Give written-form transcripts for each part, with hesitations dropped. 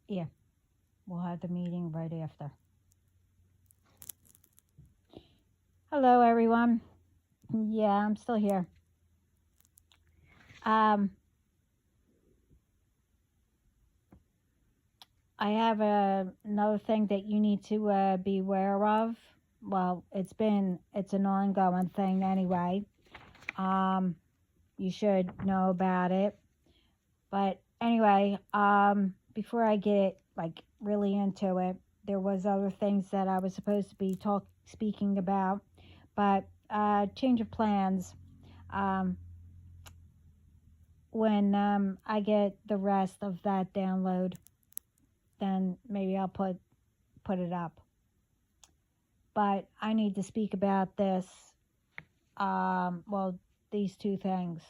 Yeah, we'll have the meeting right after. Hello, everyone. Yeah, I'm still here. Um, I have another thing that you need to be aware of. Well, it's an ongoing thing anyway. Um, you should know about it. But anyway, before I get like really into it, there was other things that I was supposed to be speaking about, but change of plans. Um, when I get the rest of that download, then maybe I'll put it up. But I need to speak about this. Well, these two things.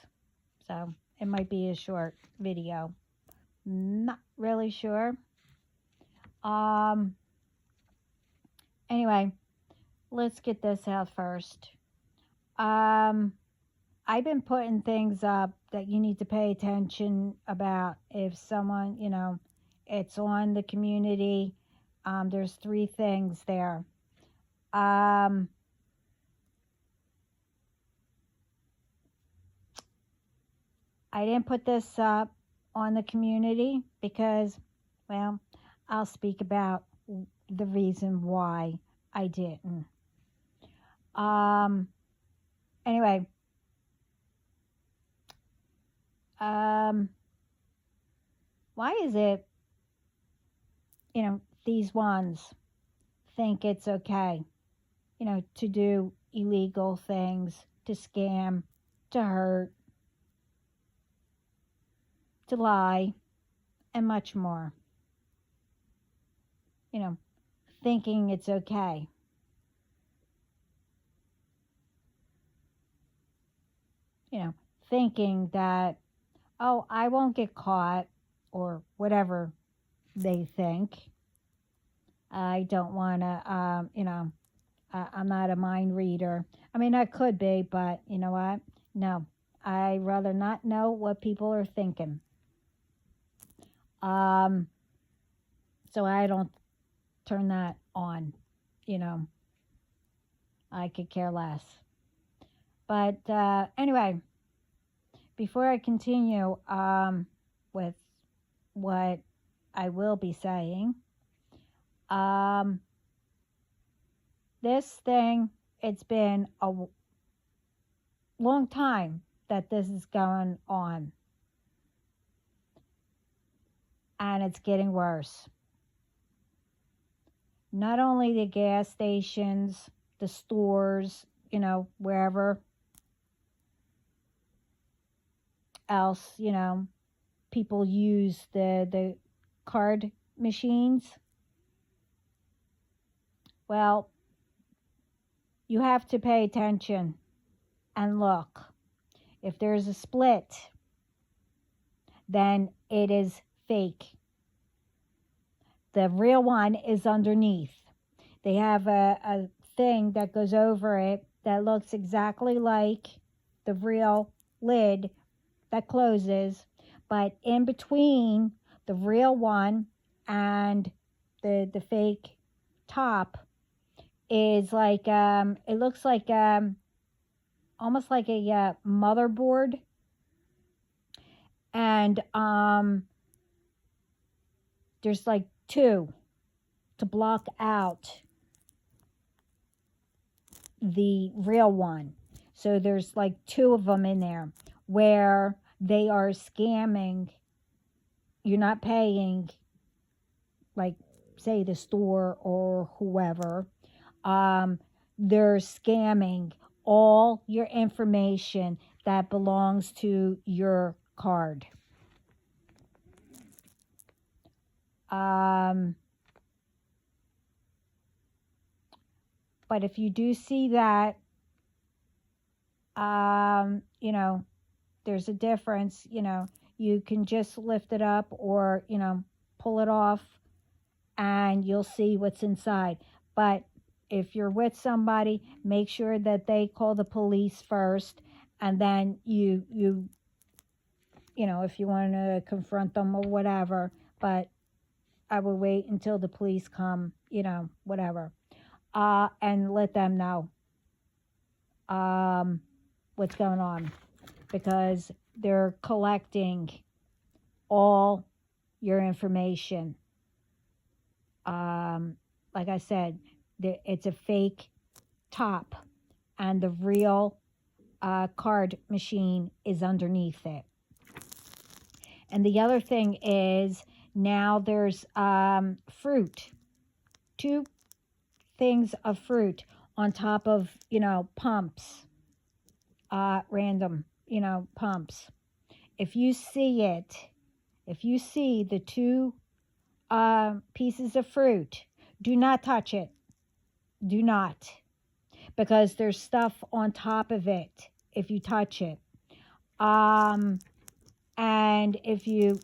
So it might be a short video. Not really sure. Um. Anyway, let's get this out first. Um. I've been putting things up that you need to pay attention about if someone, it's on the community. There's three things there. Um, I didn't put this up on the community because, well, I'll speak about the reason why I didn't. Um, anyway, um, why is it, these ones think it's okay, to do illegal things, to scam, to hurt, to lie, and much more? You know, thinking it's okay. Thinking that, oh, I won't get caught, or whatever they think. I don't want to, I'm not a mind reader. I mean, I could be, but you know what? No, I'd rather not know what people are thinking. Um, so I don't turn that on, you know, I could care less. But anyway, before I continue with what I will be saying, um, this thing, it's been a long time that this is going on, and it's getting worse. Not only the gas stations, the stores, wherever else, people use the card machines. Well, you have to pay attention and look. If there's a split, then it is fake. The real one is underneath. They have a thing that goes over it that looks exactly like the real lid that closes, but in between the real one and the fake top is like it looks like almost like a motherboard, and there's like two to block out the real one. So there's like two of them in there where they are scamming. You're not paying, like, say, the store or whoever. They're scamming all your information that belongs to your card. But if you do see that, there's a difference, you can just lift it up or, pull it off and you'll see what's inside. But if you're with somebody, make sure that they call the police first, and then you if you want to confront them or whatever. But I would wait until the police come, whatever, and let them know um, what's going on, because they're collecting all your information. Like I said, it's a fake top, and the real card machine is underneath it. And the other thing is, now there's fruit, two things of fruit on top of, pumps, random, pumps. If you see it, if you see the two pieces of fruit, do not touch it. Do not. Because there's stuff on top of it if you touch it. And if you,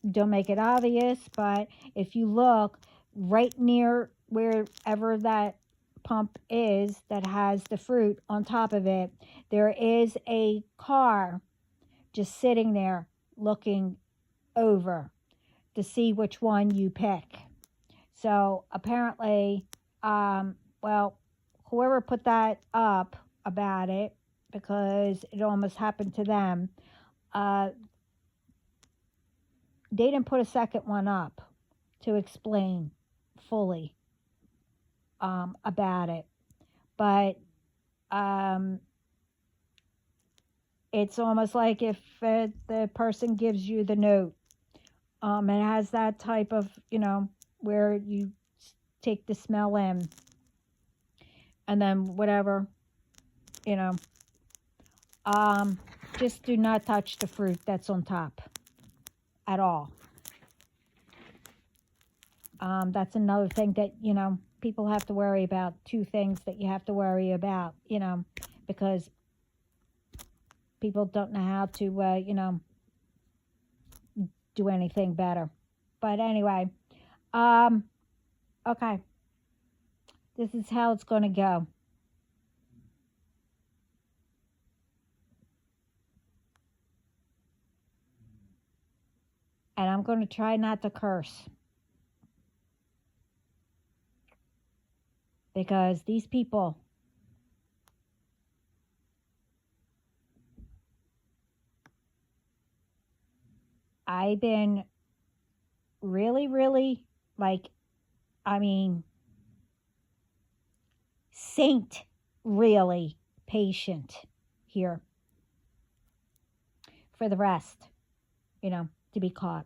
don't make it obvious, but if you look right near wherever that pump is that has the fruit on top of it, there is a car just sitting there looking over to see which one you pick. So apparently, well, whoever put that up about it, because it almost happened to them, they didn't put a second one up to explain fully about it. But it's almost like if the person gives you the note, it has that type of, where you take the smell in, and then whatever, just do not touch the fruit that's on top at all. That's another thing that, people have to worry about. Two things that you have to worry about, because people don't know how to, do anything better. But anyway, okay. This is how it's going to go. And I'm going to try not to curse. Because these people, I've been really, really, saint really patient here for the rest, to be caught.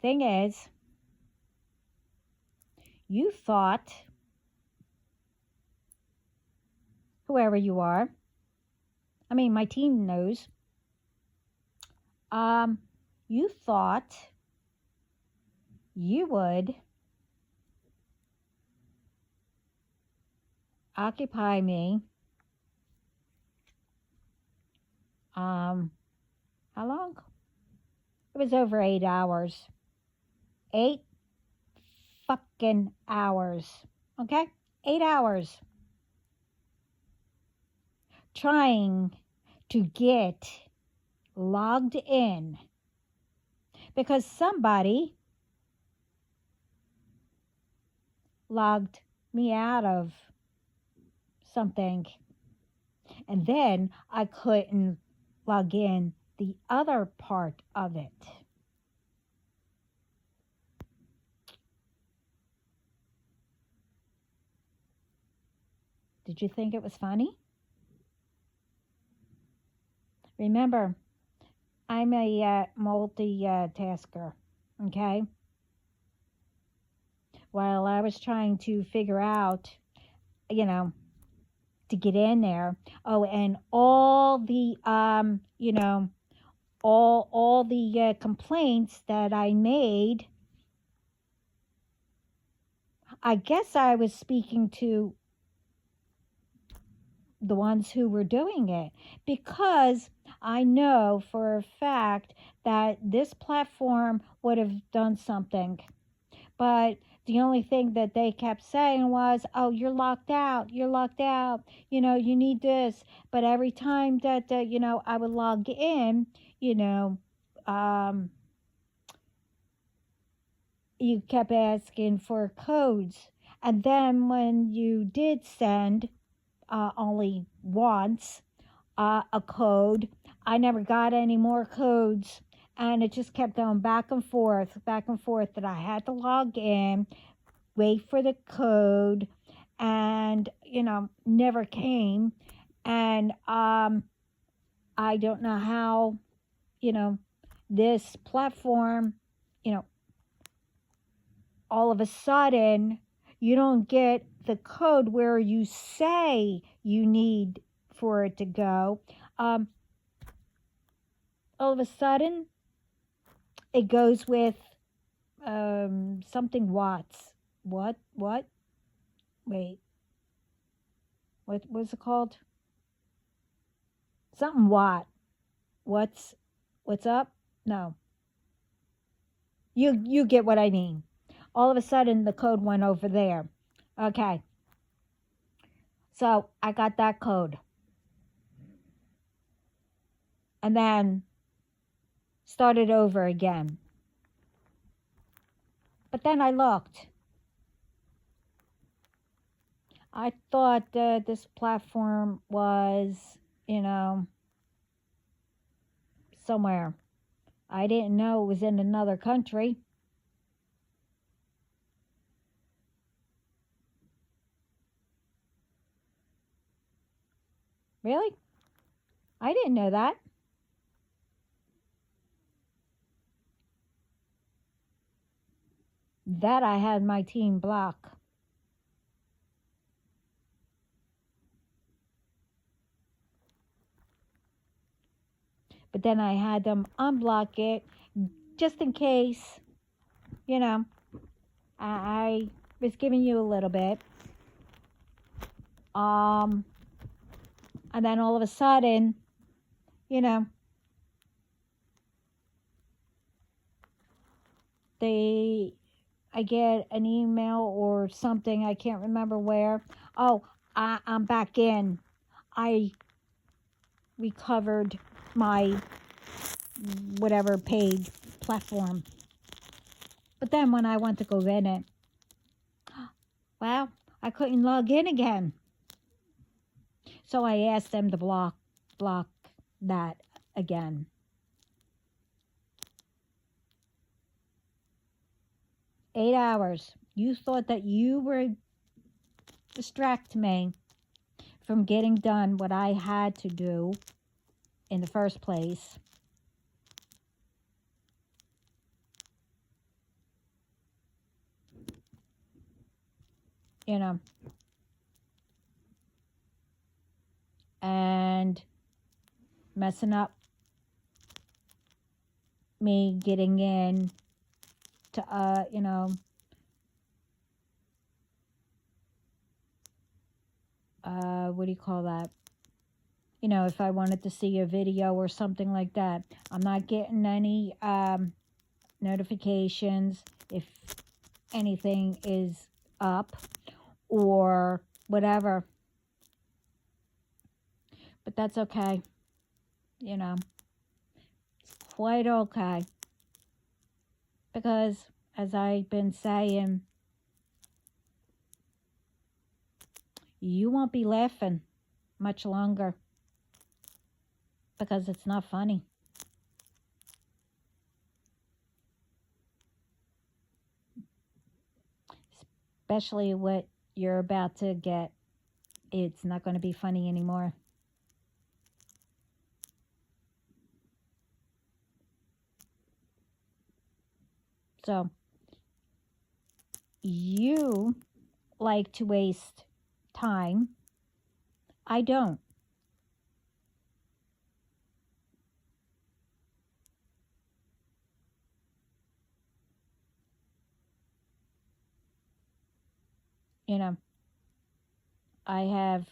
Thing is, you thought, whoever you are, my team knows, you thought you would occupy me, how long? It was over 8 hours. 8 fucking hours. Okay? 8 hours. Trying to get logged in because somebody logged me out of something, and then I couldn't log in the other part of it. Did you think it was funny? Remember, I'm a multitasker, okay? While I was trying to figure out, to get in there. Oh, and all the, all the complaints that I made, I guess I was speaking to the ones who were doing it, because I know for a fact that this platform would have done something. But the only thing that they kept saying was, oh, you're locked out, you need this. But every time that, I would log in, you know, um, you kept asking for codes. And then when you did send only once a code, I never got any more codes. And it just kept going back and forth, that I had to log in, wait for the code, and, never came. And I don't know how, you know, this platform, you know, all of a sudden you don't get the code where you say you need for it to go. Um, all of a sudden it goes with something watts. What? Wait, what was it called? Something watt. What's up? No, you get what I mean. All of a sudden the code went over there. Okay, so I got that code, and then started over again. But then I looked. I thought that this platform was, somewhere. I didn't know it was in another country. Really? I didn't know that. That I had my team block. But then I had them unblock it just in case, you know, I was giving you a little bit. And then all of a sudden, you know, I get an email or something, I can't remember where. Oh, I'm back in. I recovered my whatever paid platform. But then when I went to go in it, well, I couldn't log in again. So I asked them to block that again. Eight hours. You thought that you were distract me from getting done what I had to do in the first place. And messing up me getting in to, what do you call that? If I wanted to see a video or something like that, I'm not getting any notifications if anything is up or whatever. But that's okay. It's quite okay. Because, as I've been saying, you won't be laughing much longer. Because it's not funny. Especially what you're about to get. It's not going to be funny anymore. So, you like to waste time. I don't. I have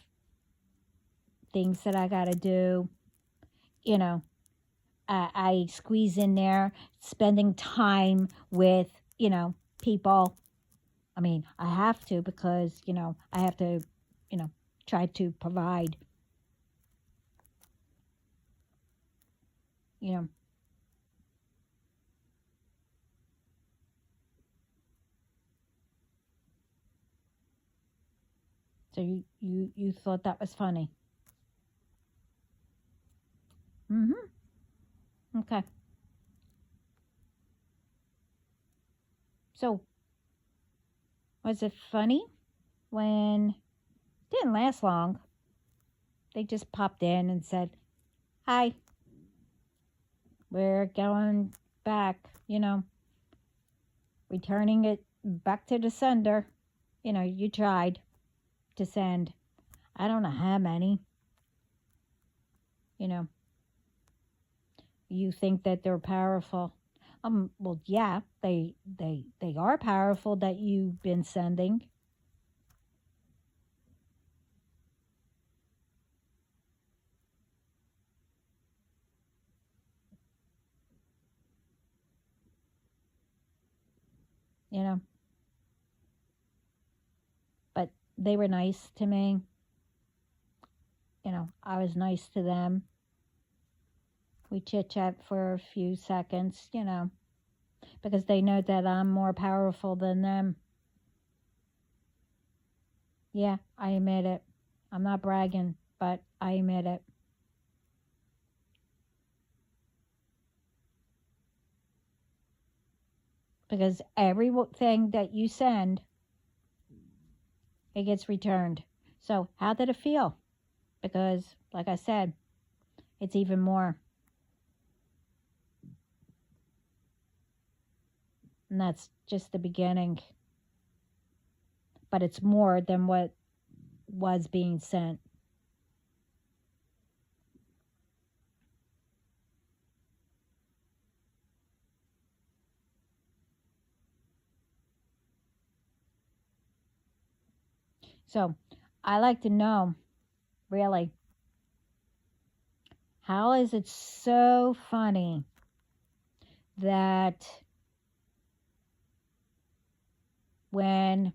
things that I got to do. I squeeze in there spending time with, people. I mean, I have to because, I have to, try to provide. So you thought that was funny. Mm-hmm. Okay. So was it funny when didn't last long? They just popped in and said, "Hi, we're going back." Returning it back to the sender. You tried to send. I don't know how many. You know, you think that they're powerful. Well, yeah, they are powerful that you've been sending. You know, but they were nice to me. I was nice to them. We chit chat for a few seconds. Because they know that I'm more powerful than them. Yeah, I admit it. I'm not bragging, but I admit it. Because everything that you send, it gets returned. So, how did it feel? Because, like I said, it's even more. And that's just the beginning. But it's more than what was being sent. So, I like to know, really, how is it so funny that when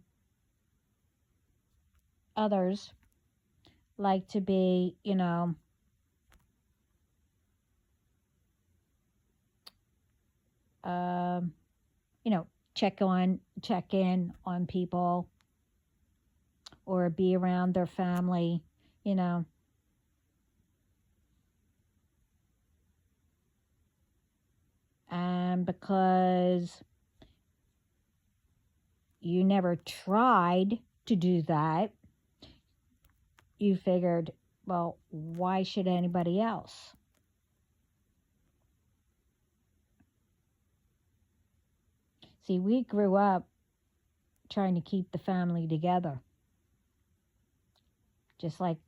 others like to be, um, you know, check in on people or be around their family, you know, and because you never tried to do that, you figured, well, why should anybody else? See, we grew up trying to keep the family together, just like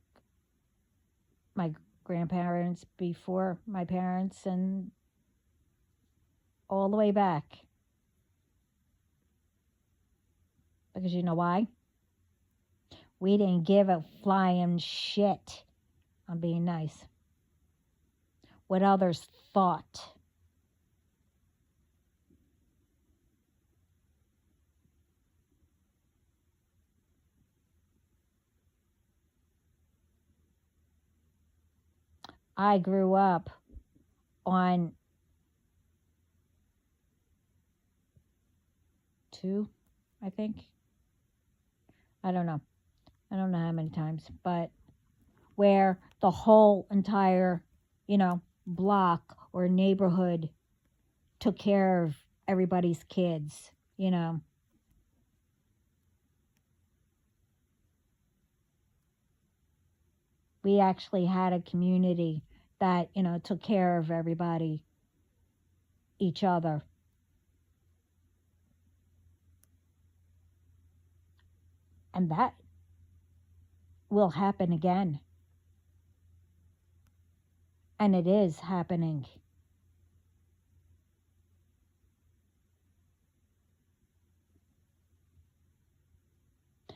my grandparents before my parents and all the way back. Because you know why? We didn't give a flying shit on being nice. What others thought. I grew up on two, I think. I don't know. I don't know how many times, but where the whole entire, block or neighborhood took care of everybody's kids, We actually had a community that, took care of everybody, each other. And that will happen again. And it is happening.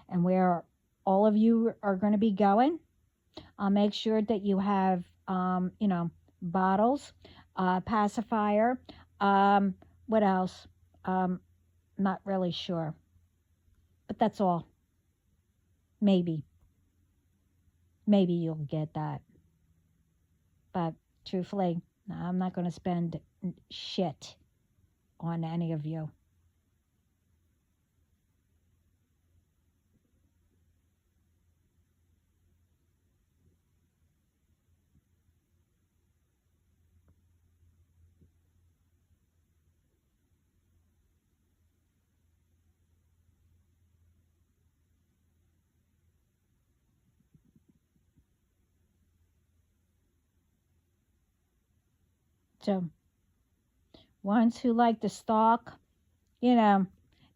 And where all of you are going to be going, make sure that you have, bottles, pacifier. What else? Not really sure. But that's all. Maybe. Maybe you'll get that. But truthfully, I'm not going to spend shit on any of you. So ones who like to stalk, you know,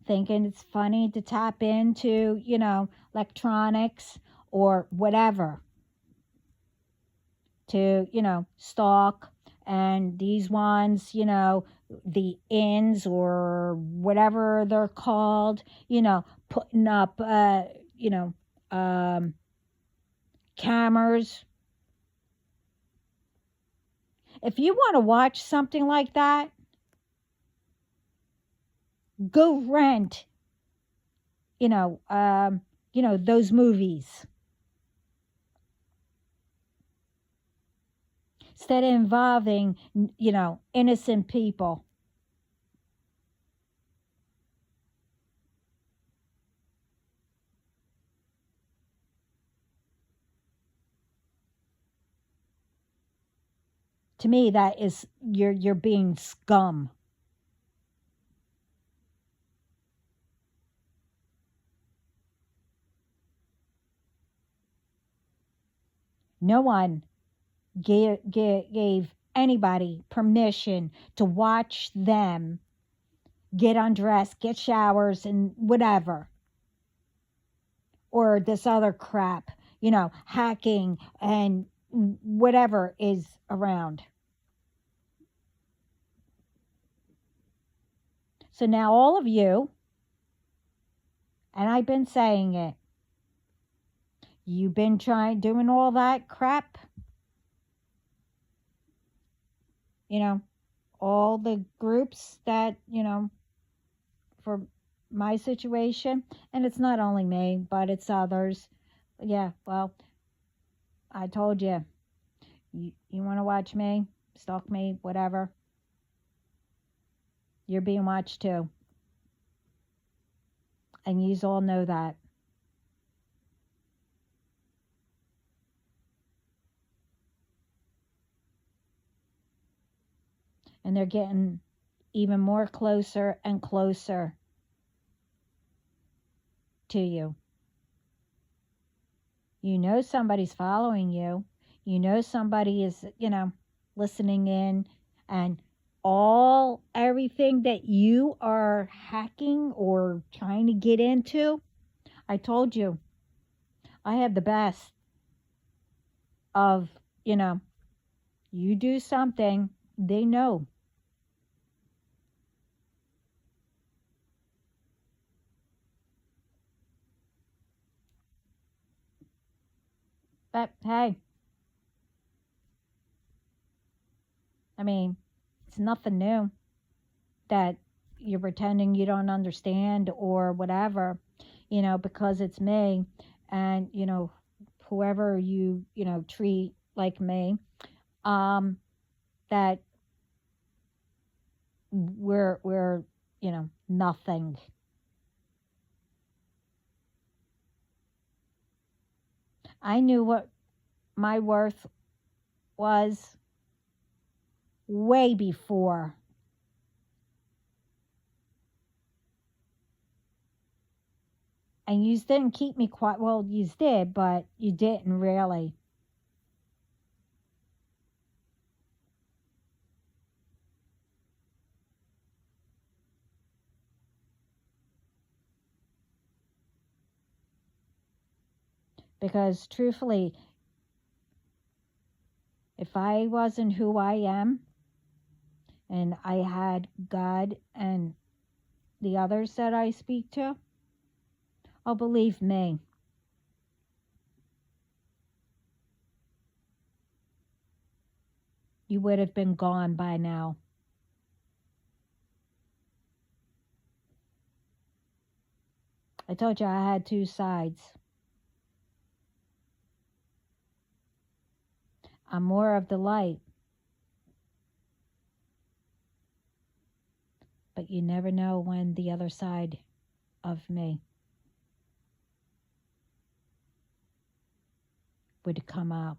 thinking it's funny to tap into, electronics or whatever to, stalk. And these ones, the ins or whatever they're called, putting up, you know, um, cameras. If you want to watch something like that, go rent, you know, um, those movies instead of involving, innocent people. To me, that is you're being scum. No one gave anybody permission to watch them get undressed, get showers, and whatever, or this other crap, hacking and whatever is around. So now all of you, and I've been saying it, you've been doing all that crap, you know, all the groups that, for my situation, and it's not only me, but it's others. Yeah, well, I told you, you want to watch me, stalk me, whatever, you're being watched too. And you all know that. And they're getting even more closer and closer to you. You know somebody's following you. You know somebody is, listening in, and everything that you are hacking or trying to get into. I told you, I have the best of, you do something, they know. But hey, I mean, it's nothing new that you're pretending you don't understand or whatever, because it's me, and, whoever you, treat like me, um, that we're, nothing. I knew what my worth was way before. And you didn't keep me quiet. Well, you did, but you didn't really. Because truthfully, if I wasn't who I am and I had God and the others that I speak to, oh, believe me, you would have been gone by now. I told you I had two sides. I'm more of the light, but you never know when the other side of me would come out.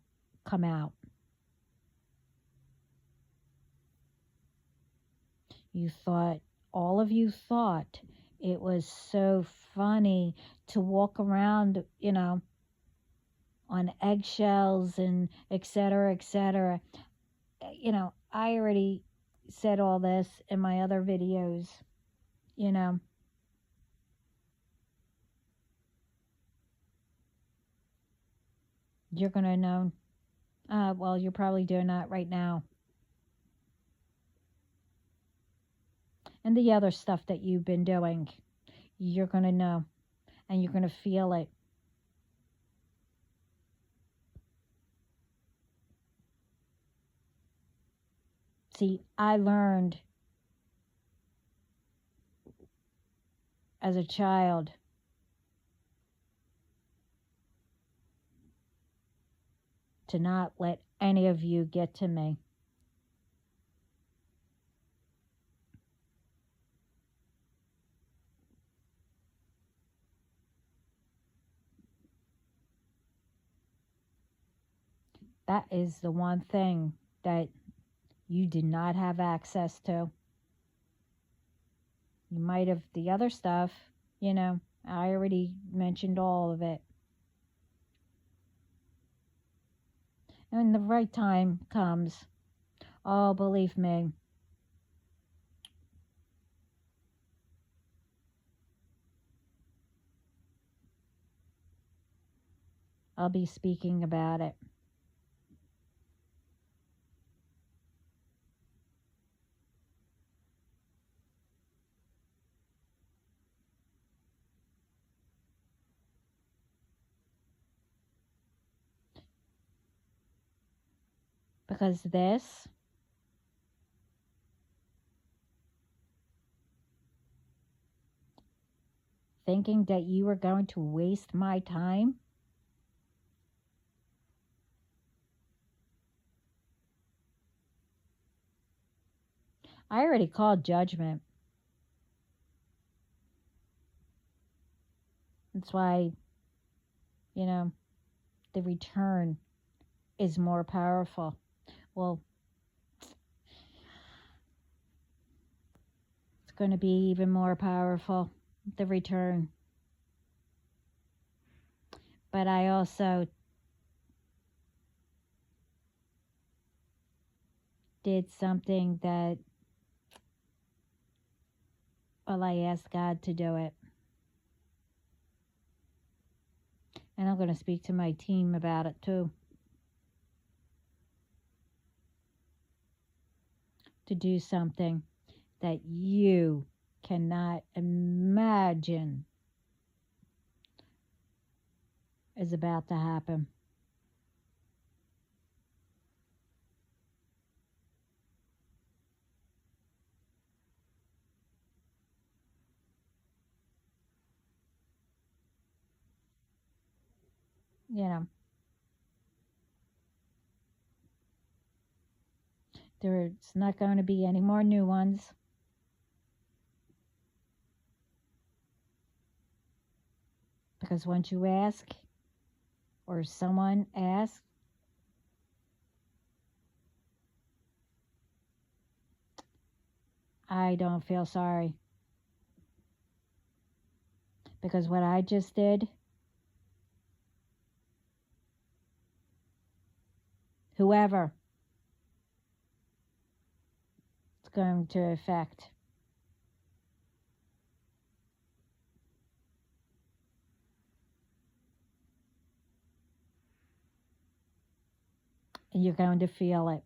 You thought, all of you thought it was so funny to walk around, on eggshells and et cetera, et cetera. I already said all this in my other videos, you know. You're going to know. Well, you're probably doing that right now. And the other stuff that you've been doing, you're going to know. And you're going to feel it. See, I learned as a child to not let any of you get to me. That is the one thing that you did not have access to. You might have the other stuff, you know, I already mentioned all of it. And when the right time comes, oh, believe me, I'll be speaking about it. Because this, thinking that you were going to waste my time, I already called judgment. That's why, you know, the return is more powerful. Well, it's going to be even more powerful, the return. But I also did something that, well, I asked God to do it. And I'm going to speak to my team about it too. To do something that you cannot imagine is about to happen. You know, there's not going to be any more new ones. Because once you ask, or someone asks, I don't feel sorry. Because what I just did, whoever it's going to affect. And you're going to feel it.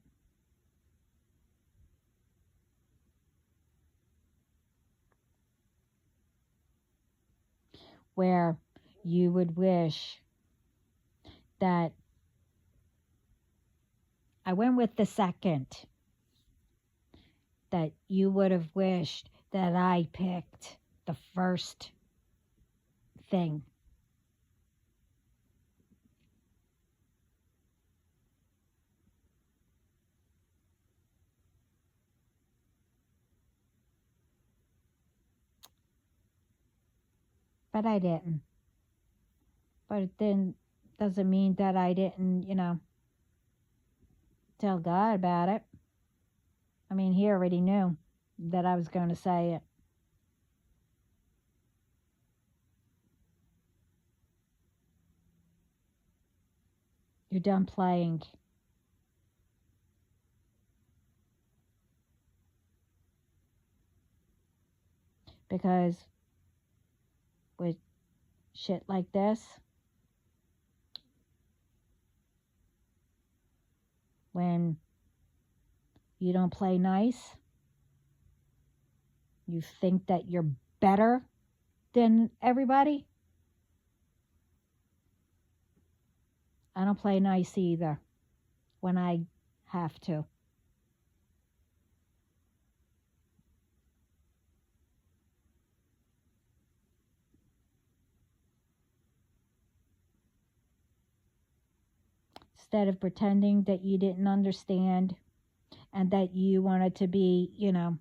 Where you would wish that I went with the second, that you would have wished that I picked the first thing. But I didn't. But it then doesn't mean that I didn't, you know, tell God about it. I mean, he already knew that I was going to say it. You're done playing. Because with shit like this, when you don't play nice, you think that you're better than everybody. I don't play nice either when I have to. Instead of pretending that you didn't understand and that you wanted to be, oh,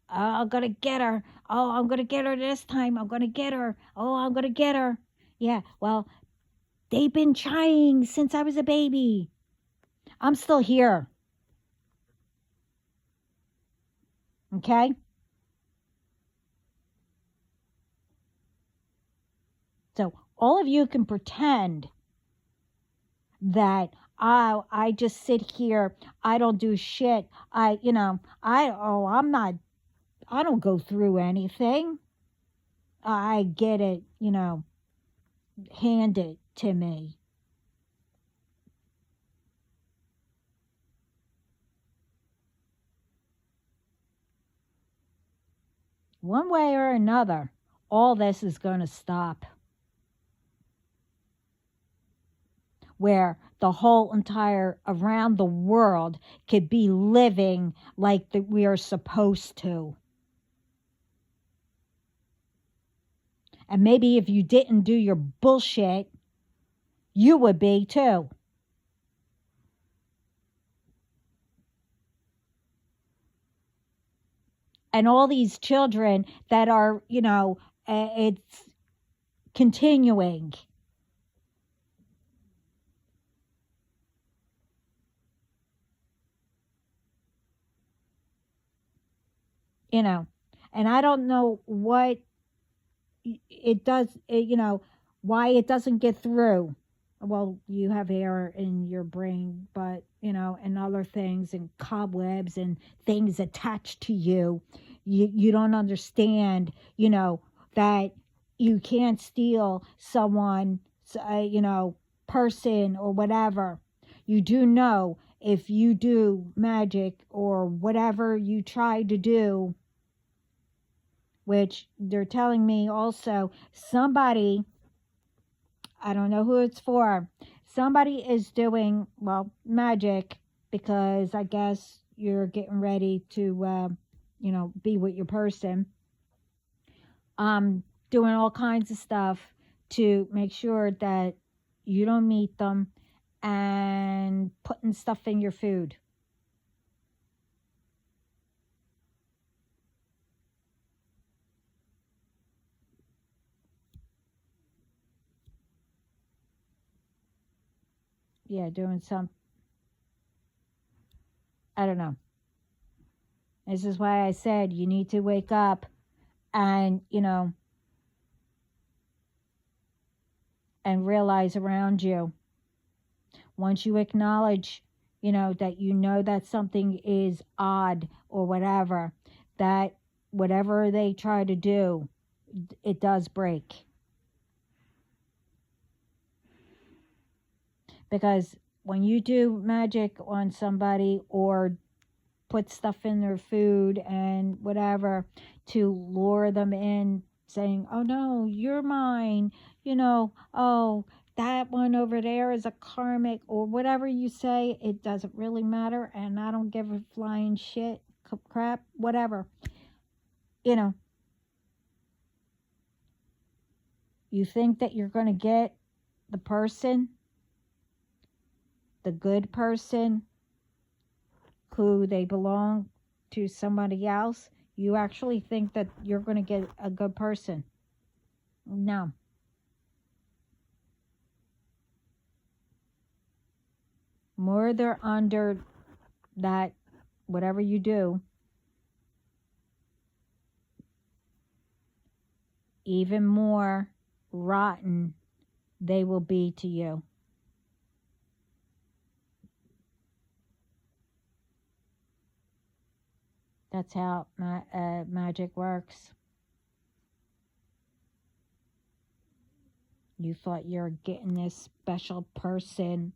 I'm going to get her. Oh, I'm going to get her this time. I'm going to get her. Oh, I'm going to get her. Yeah, well, they've been trying since I was a baby. I'm still here. Okay? So all of you can pretend that I just sit here, I don't do shit. I don't go through anything. I get it, handed to me. One way or another, all this is going to stop. Where the whole entire around the world could be living like we are supposed to. And maybe if you didn't do your bullshit, you would be too. And all these children that are, it's continuing. And I don't know what it does, why it doesn't get through. Well, you have air in your brain, but, and other things and cobwebs and things attached to you. You don't understand, that you can't steal someone's, person or whatever. You do know if you do magic or whatever you try to do, which they're telling me also somebody, I don't know who it's for, somebody is doing, well, magic, because I guess you're getting ready to, be with your person, doing all kinds of stuff to make sure that you don't meet them and putting stuff in your food. Yeah, doing some, I don't know. This is why I said you need to wake up and, and realize around you. Once you acknowledge, that something is odd or whatever, that whatever they try to do, it does break. Because when you do magic on somebody or put stuff in their food and whatever to lure them in, saying, oh no, you're mine, oh, that one over there is a karmic, or whatever you say, it doesn't really matter, and I don't give a flying shit, crap, whatever. You think that you're going to get the person, the good person, who they belong to somebody else. You actually think that you're going to get a good person. No. More they're under that, whatever you do, even more rotten they will be to you. That's how magic works. You thought you were getting this special person.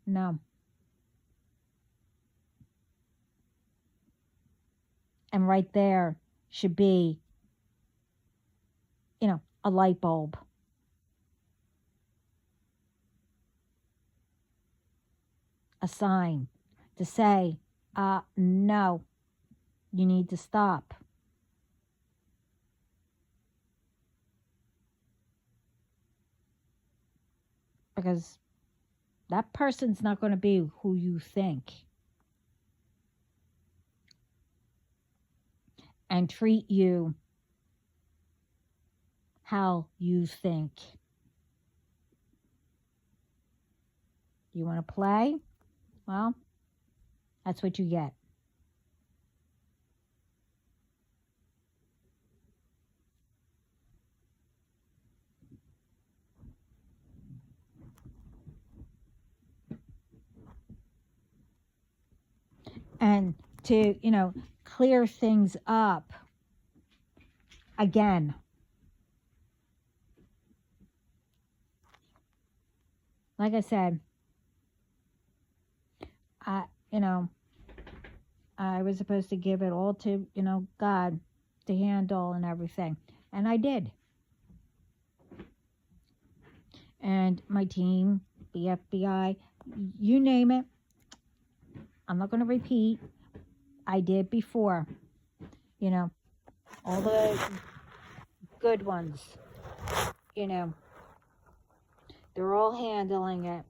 No. And right there should be, a light bulb. A sign to say, no, you need to stop. Because that person's not going to be who you think. And treat you how you think. You want to play? Well, that's what you get. And to, clear things up again. Like I said, I was supposed to give it all to, God to handle and everything. And I did. And my team, the FBI, you name it. I'm not going to repeat. I did before. All the good ones, they're all handling it.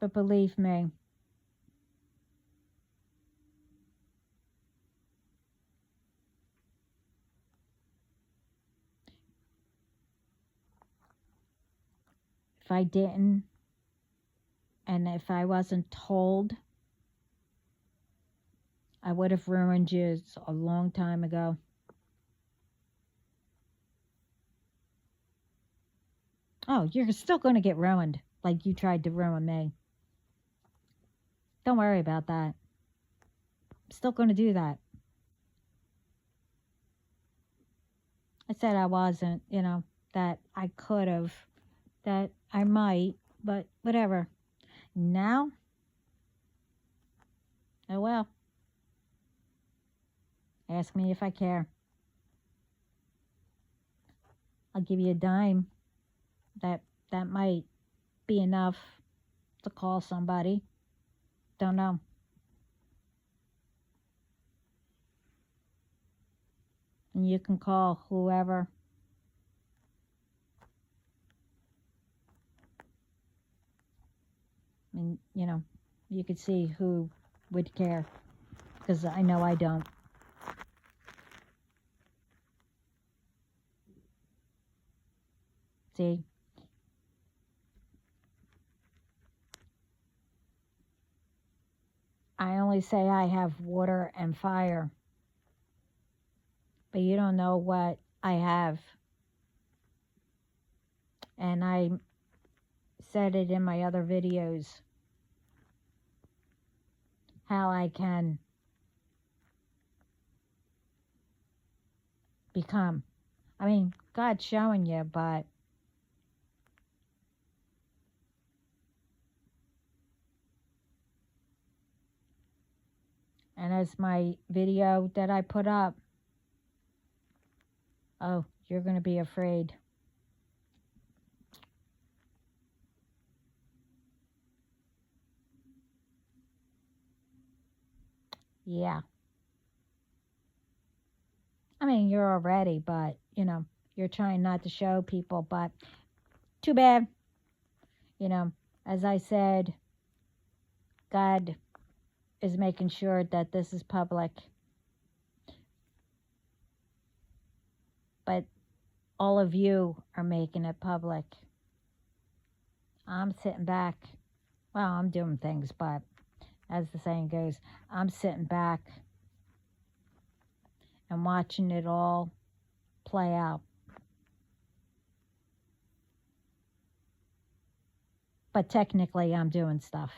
But believe me, if I didn't, and if I wasn't told, I would have ruined you a long time ago. Oh, you're still going to get ruined like you tried to ruin me. Don't worry about that. I'm still going to do that. I said I wasn't, that I could have, that I might, but whatever. Now, oh well. Ask me if I care. I'll give you a dime. That might be enough to call somebody. Don't know. And you can call whoever. And, you could see who would care. Because I know I don't. See? I only say I have water and fire. But you don't know what I have. And I said it in my other videos. How I can become. I mean, God's showing you, but and as my video that I put up, oh, you're going to be afraid. Yeah. I mean, you're already, but, you're trying not to show people, but too bad. As I said, God is making sure that this is public. But all of you are making it public. I'm sitting back. Well, I'm doing things, but as the saying goes, I'm sitting back and watching it all play out. but technically I'm doing stuff.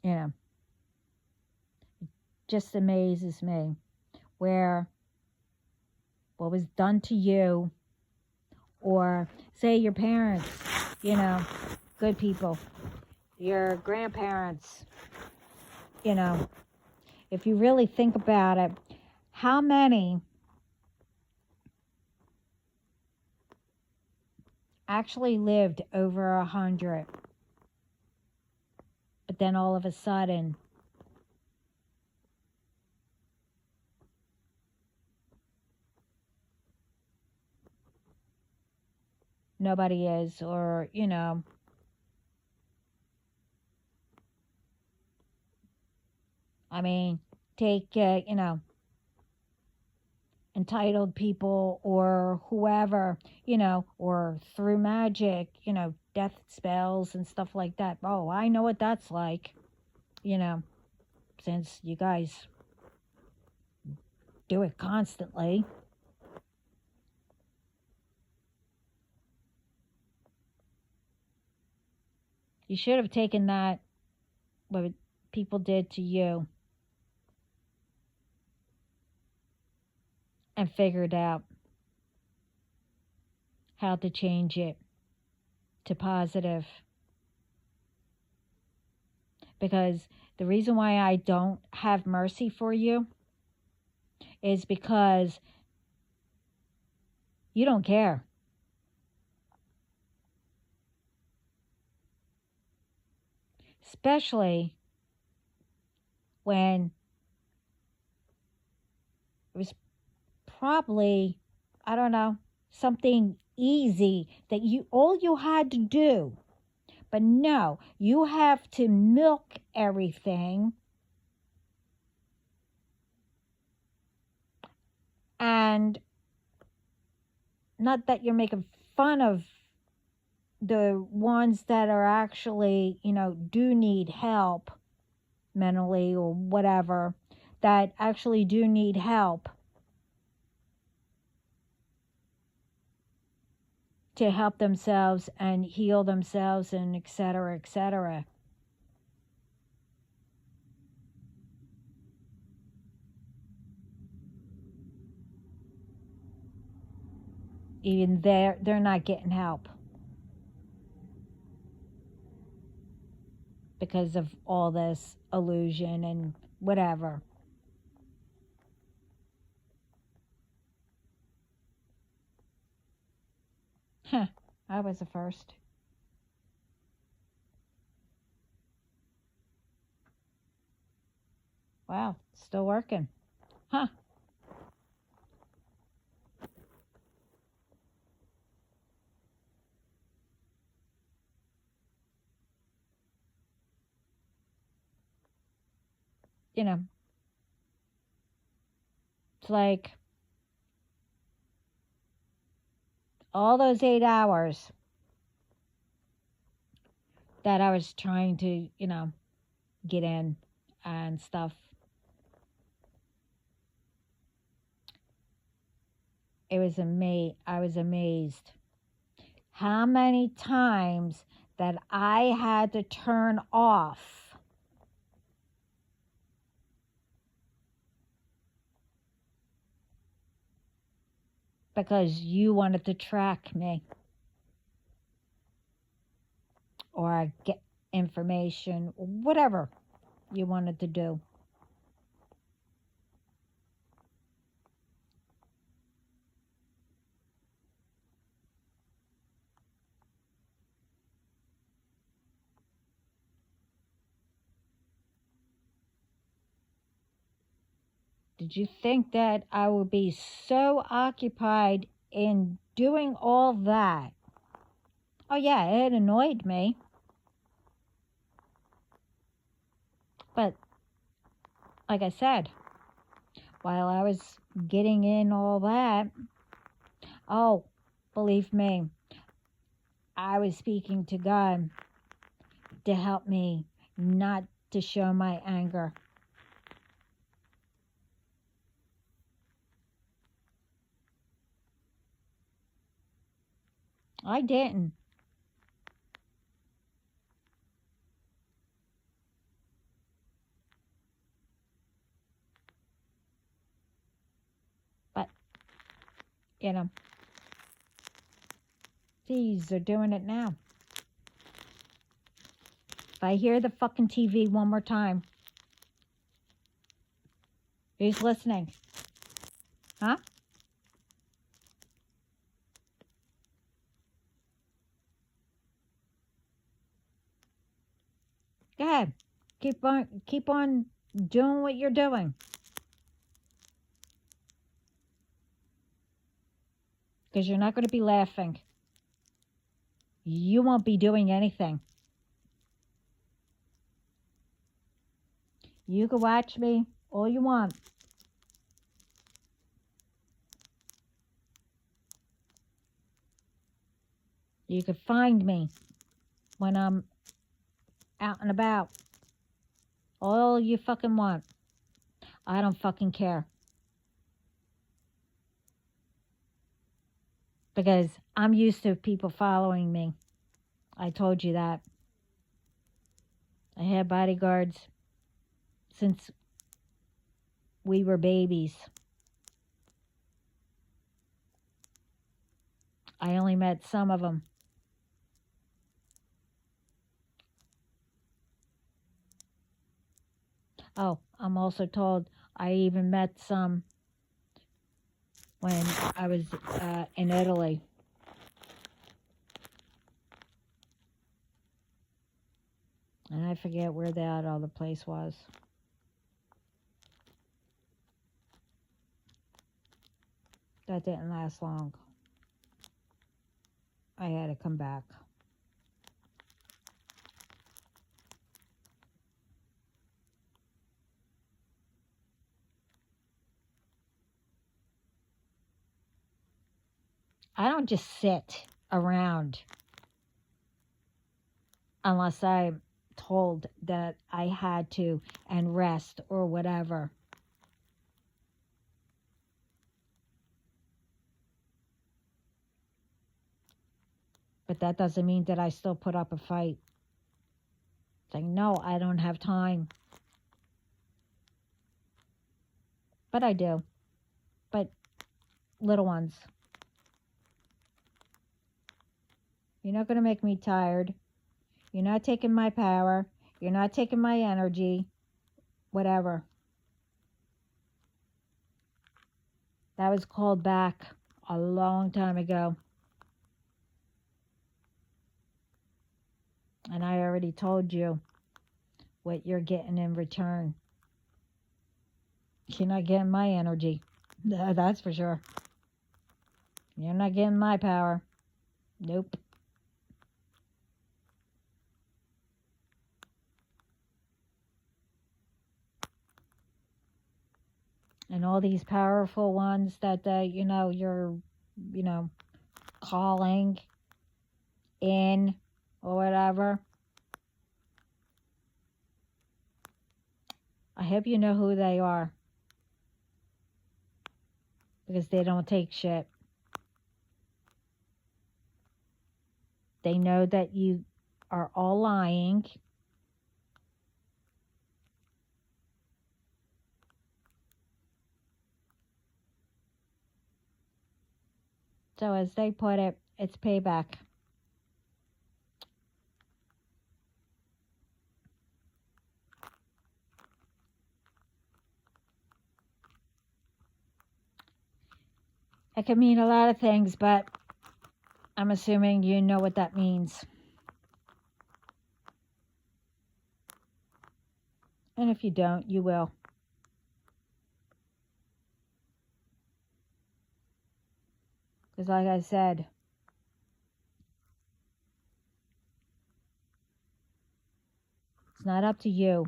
You know, just amazes me where what was done to you, or say your parents, you know, good people, your grandparents, you know, if you really think about it, how many actually lived over 100, but then all of a sudden nobody is, or, you know, I mean, take, you know, entitled people or whoever, you know, or through magic, you know, death spells and stuff like that. Oh, I know what that's like, you know, since you guys do it constantly. You should have taken that, what people did to you, and figured out how to change it to positive. Because the reason why I don't have mercy for you is because you don't care. Especially when it was probably, I don't know, something easy that all you had to do. But no, you have to milk everything. And not that you're making fun of the ones that are actually, you know, do need help mentally or whatever, that actually do need help to help themselves and heal themselves and et cetera, et cetera. Even they're not getting help because of all this illusion and whatever. Huh, I was the first. Wow, still working. Huh. You know, it's like all those 8 hours that I was trying to, you know, get in and stuff. I was amazed how many times that I had to turn off because you wanted to track me or get information, whatever you wanted to do. Did you think that I would be so occupied in doing all that? Oh, yeah, it annoyed me. But like I said, while I was getting in all that, oh, believe me, I was speaking to God to help me not to show my anger. I didn't. But, you know, these are doing it now. If I hear the fucking TV one more time, who's listening? Huh? Go ahead. Keep on doing what you're doing. Because you're not going to be laughing. You won't be doing anything. You can watch me all you want. You can find me when I'm out and about. All you fucking want. I don't fucking care. Because I'm used to people following me. I told you that. I had bodyguards since we were babies. I only met some of them. Oh, I'm also told I even met some when I was in Italy. And I forget where that other place was. That didn't last long. I had to come back. I don't just sit around unless I'm told that I had to and rest or whatever. But that doesn't mean that I still put up a fight. Saying, no, I don't have time. But I do. But little ones. You're not going to make me tired. You're not taking my power. You're not taking my energy. Whatever. That was called back a long time ago. And I already told you what you're getting in return. You're not getting my energy. That's for sure. You're not getting my power. Nope. And all these powerful ones that, you're, calling in or whatever. I hope you know who they are. Because they don't take shit. They know that you are all lying. So as they put it, it's payback. It can mean a lot of things, but I'm assuming you know what that means. And if you don't, you will. Because like I said, it's not up to you.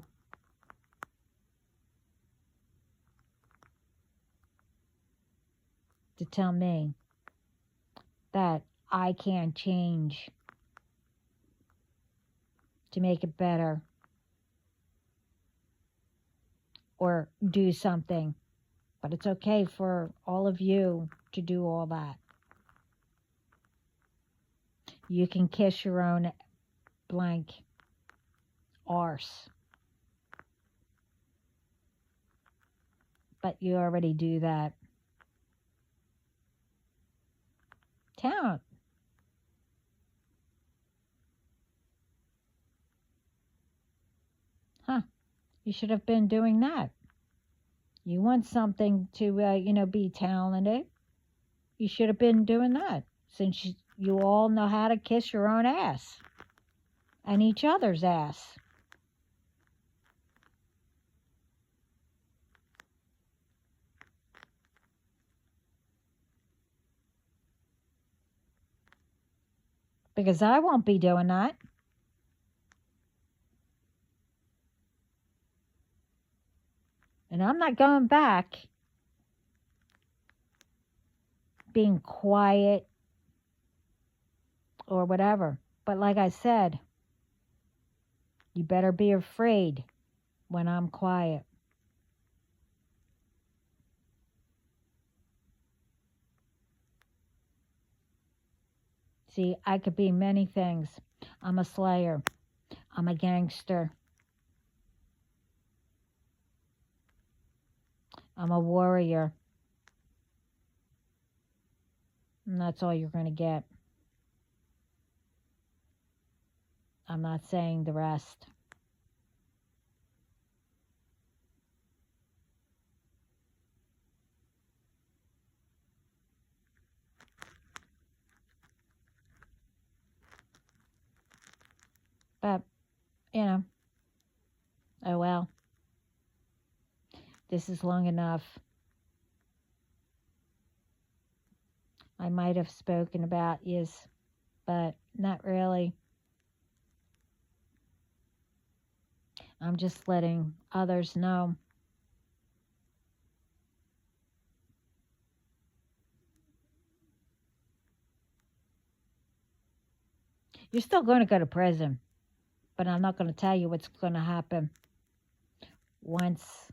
To tell me that I can't change. to make it better or do something. But it's okay for all of you to do all that. You can kiss your own blank arse. But you already do that. Talent. Huh. You should have been doing that. You want something to, be talented. You should have been doing that since you all know how to kiss your own ass and each other's ass. Because I won't be doing that. And I'm not going back being quiet or whatever. But like I said, you better be afraid when I'm quiet. See, I could be many things. I'm a slayer. I'm a gangster. I'm a warrior. And that's all you're going to get. I'm not saying the rest. But, oh well. This is long enough. I might have spoken about yous, but not really. I'm just letting others know. You're still going to go to prison, but I'm not going to tell you what's going to happen once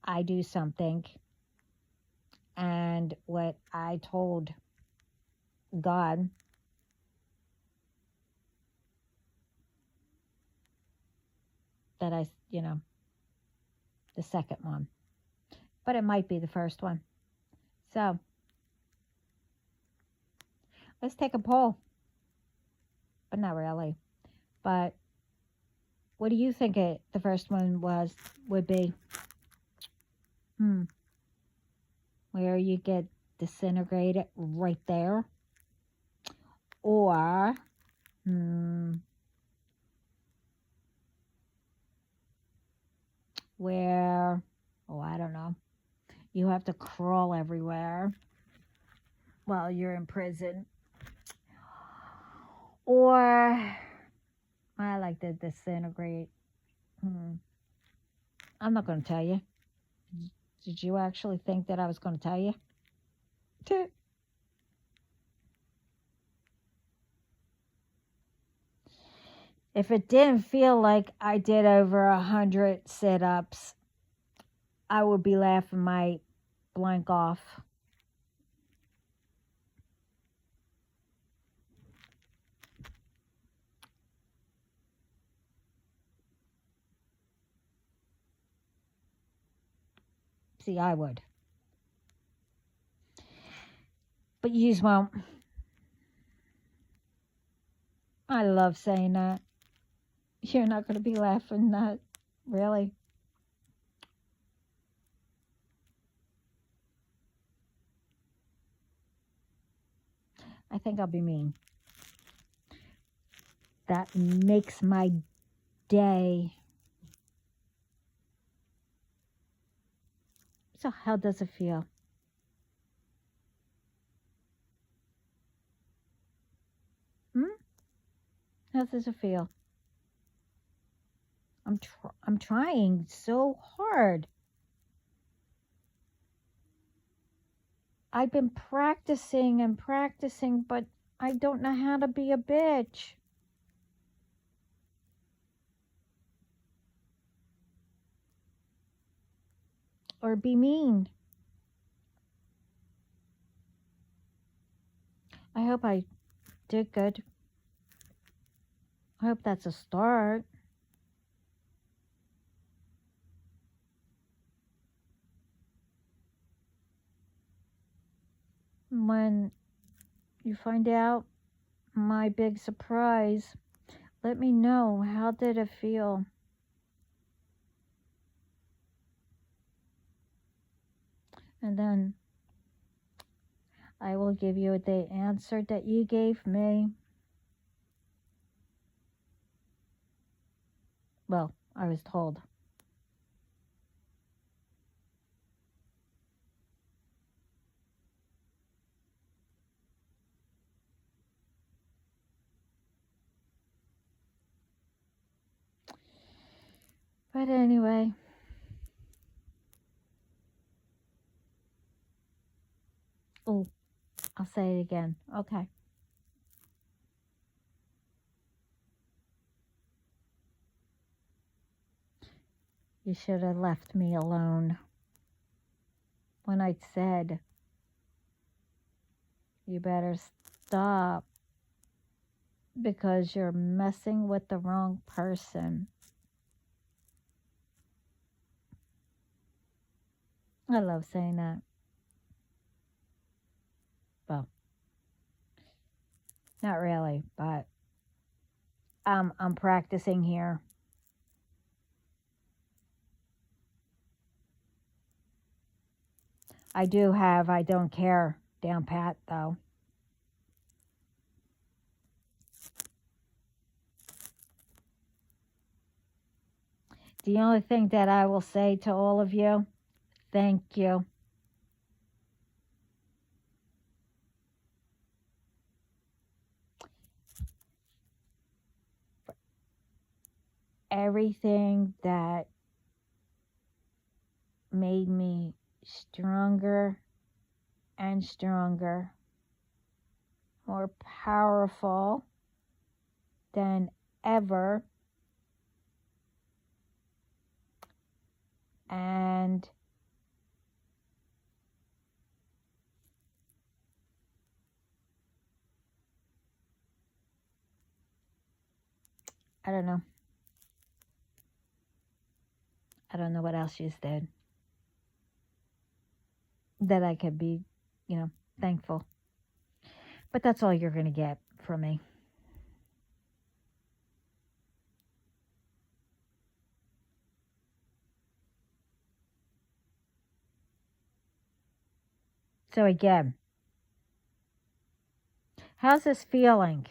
I do something. And what I told God, that the second one. But it might be the first one. So, let's take a poll. But not really. But what do you think the first one would be? Where you get disintegrated right there? Or, where, I don't know, you have to crawl everywhere while you're in prison? Or, I like to disintegrate. I'm not going to tell you. Did you actually think that I was going to tell you? If it didn't feel like I did over 100 sit-ups, I would be laughing my blank off. See, I would. But you just won't. I love saying that. You're not going to be laughing that, really. I think I'll be mean. That makes my day. So how does it feel? How does it feel? I'm trying so hard. I've been practicing and practicing, but I don't know how to be a bitch. or be mean. I hope I did good. I hope that's a start. When you find out my big surprise, let me know. How did it feel? And then I will give you the answer that you gave me. Well, I was told. But anyway, oh, I'll say it again. Okay. You should have left me alone when I said, you better stop because you're messing with the wrong person. I love saying that. Well, not really, but I'm practicing here. I do have I don't care down pat though. The only thing that I will say to all of you, thank you. Everything that made me stronger and stronger, more powerful than ever. And I don't know. I don't know what else you did that I could be, thankful. But that's all you're going to get from me. So again, how's this feeling?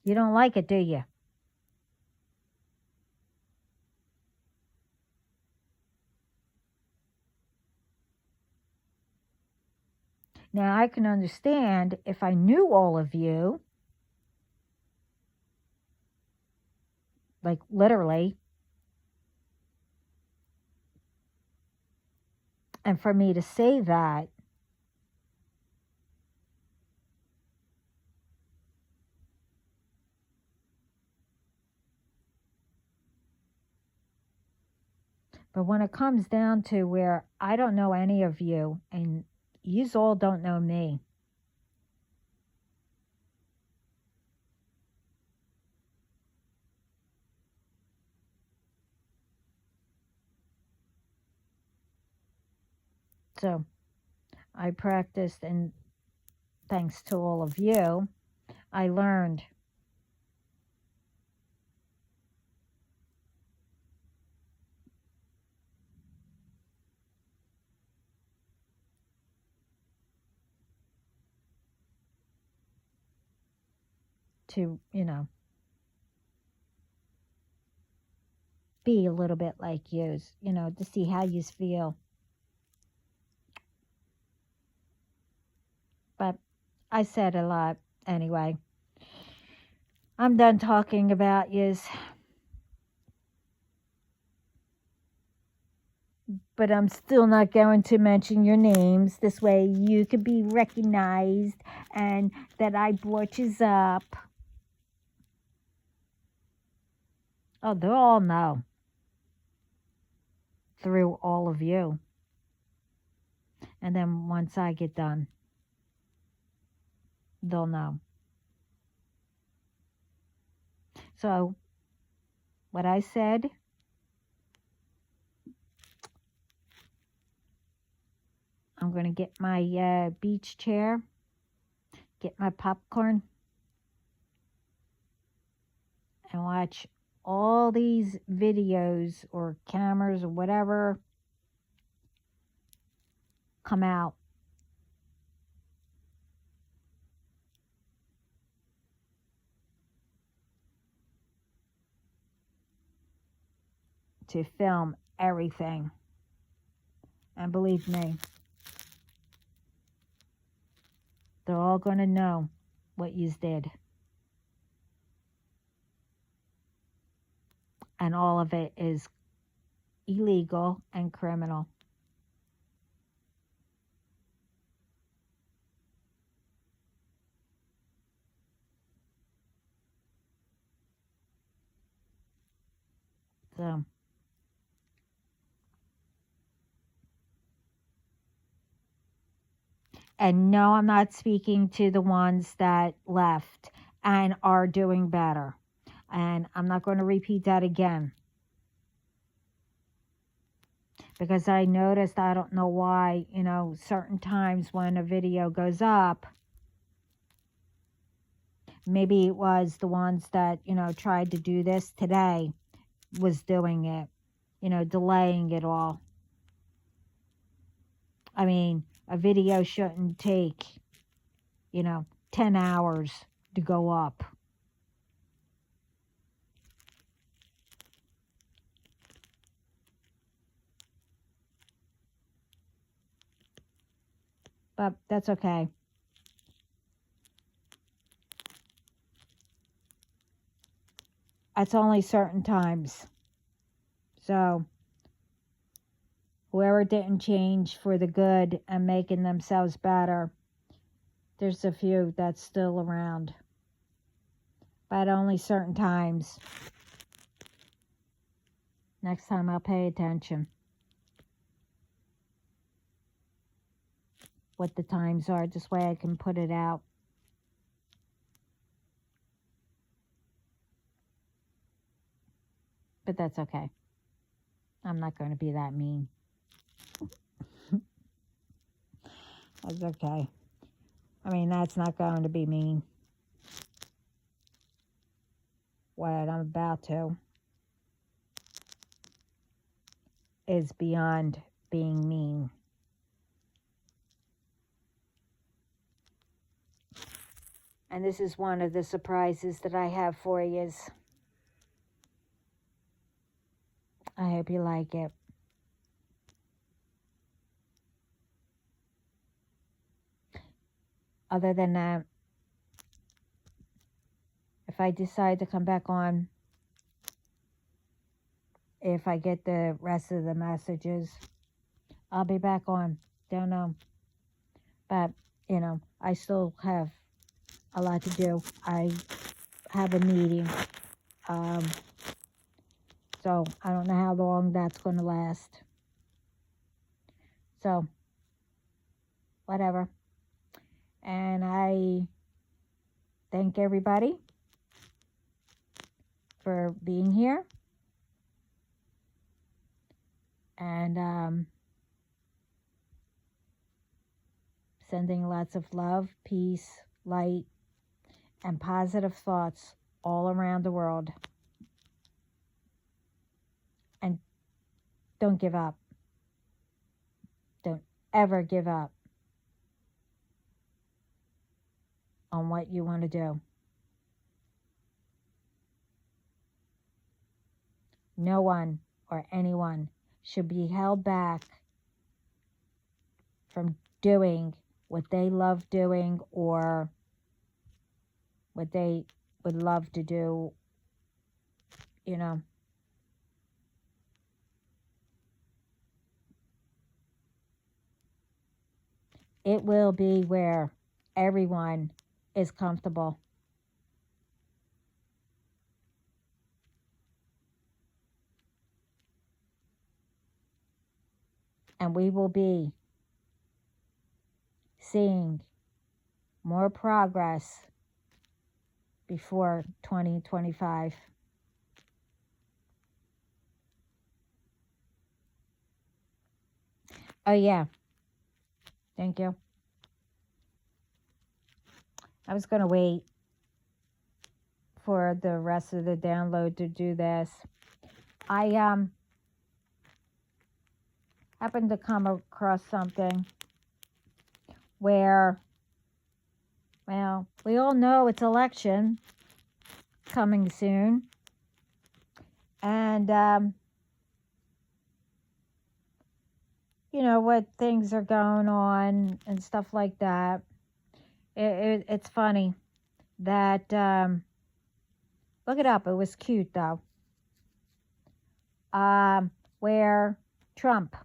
You don't like it, do you? Now, I can understand if I knew all of you, like literally, and for me to say that, but when it comes down to where I don't know any of you and yous all don't know me, so I practiced, and thanks to all of you, I learned to, be a little bit like yous, to see how yous feel. But I said a lot anyway. I'm done talking about yous. But I'm still not going to mention your names. This way you could be recognized and that I brought yous up. Oh, they'll all know. through all of you. And then once I get done, they'll know. So, what I said, I'm going to get my beach chair, get my popcorn, and watch all these videos or cameras or whatever come out. To film everything. And believe me, they're all going to know what you did. And all of it is illegal and criminal. So, and no, I'm not speaking to the ones that left and are doing better. And I'm not going to repeat that again. Because I noticed, I don't know why, certain times when a video goes up, maybe it was the ones that, tried to do this today was doing it, delaying it all. I mean, a video shouldn't take, 10 hours to go up. But that's okay. That's only certain times. So, whoever didn't change for the good and making themselves better, there's a few that's still around. But only certain times. Next time I'll pay attention. What the times are. This way I can put it out. But that's okay. I'm not going to be that mean. That's okay. I mean, that's not going to be mean. What I'm about to is beyond being mean. And this is one of the surprises that I have for you. I hope you like it. Other than that, if I decide to come back on, if I get the rest of the messages, I'll be back on. Don't know. But, I still have a lot to do. I have a meeting. So I don't know how long that's going to last. So, whatever. And I thank everybody for being here. And sending lots of love, peace, light, and positive thoughts all around the world. And don't give up. Don't ever give up on what you want to do. No one or anyone should be held back from doing what they love doing or what they would love to do, It will be where everyone is comfortable. And we will be seeing more progress before 2025. Oh, yeah. Thank you. I was going to wait for the rest of the download to do this. I happened to come across something where, well, we all know it's election coming soon. And, you know, what things are going on and stuff like that. It's funny that, look it up. It was cute, though. Where Trump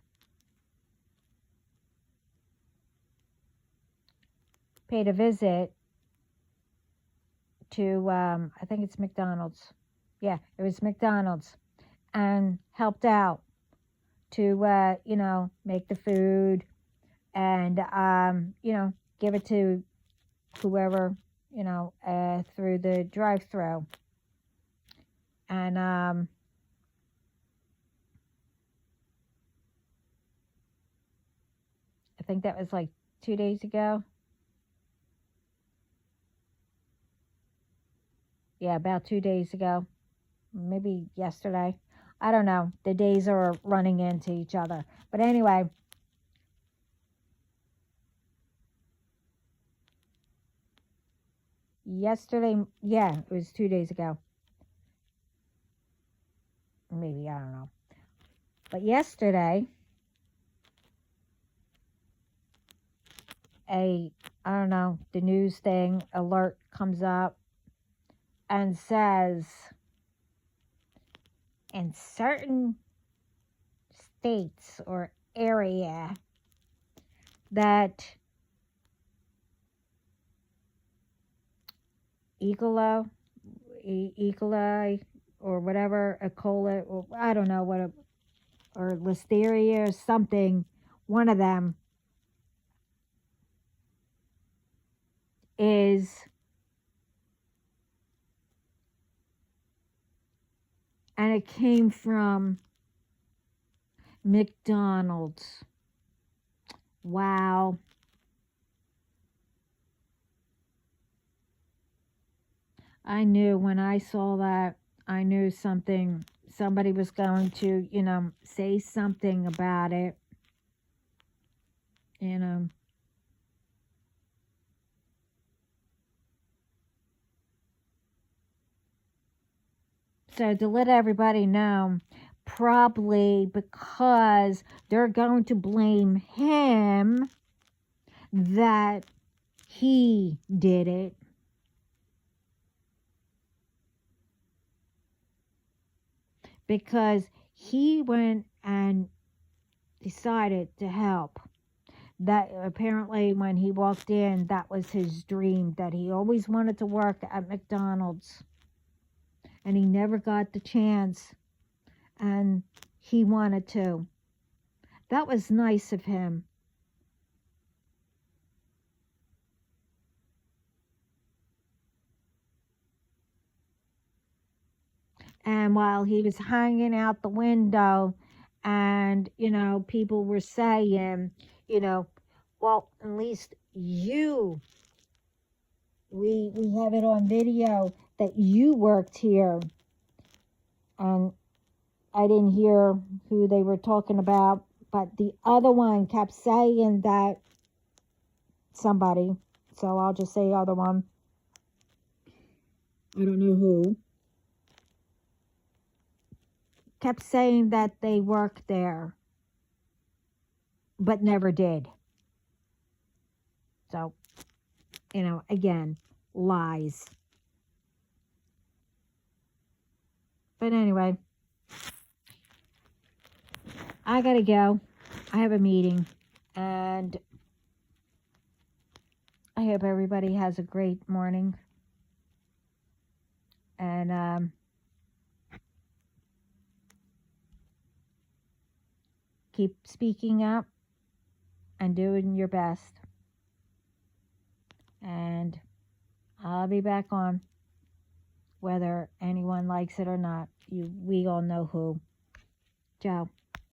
paid a visit to, I think it's McDonald's. Yeah, it was McDonald's, and helped out to, you know, make the food and, you know, give it to whoever, you know, through the drive-through. And, I think that was like 2 days ago. Yeah, about 2 days ago. Maybe yesterday. I don't know. The days are running into each other. But anyway, yesterday, yeah, it was 2 days ago. Maybe, I don't know. But yesterday, I don't know, the news thing alert comes up and says in certain states or area that E. coli or whatever, E. coli, or I don't know what, or listeria or something, one of them is, and it came from McDonald's. Wow. I knew when I saw that, I knew somebody was going to, you know, say something about it, you know. So to let everybody know, probably because they're going to blame him that he did it. Because he went and decided to help. That apparently when he walked in, that was his dream, that he always wanted to work at McDonald's. And he never got the chance. And he wanted to. That was nice of him. And while he was hanging out the window, and, you know, people were saying, you know, well, at least you, we have it on video that you worked here. And I didn't hear who they were talking about, but the other one kept saying that somebody, so I'll just say other one. I don't know who. Kept saying that they worked there, but never did. So, you know, again, lies. But anyway, I gotta go. I have a meeting, and I hope everybody has a great morning. And keep speaking up and doing your best. And I'll be back on, whether anyone likes it or not. We all know who. Ciao.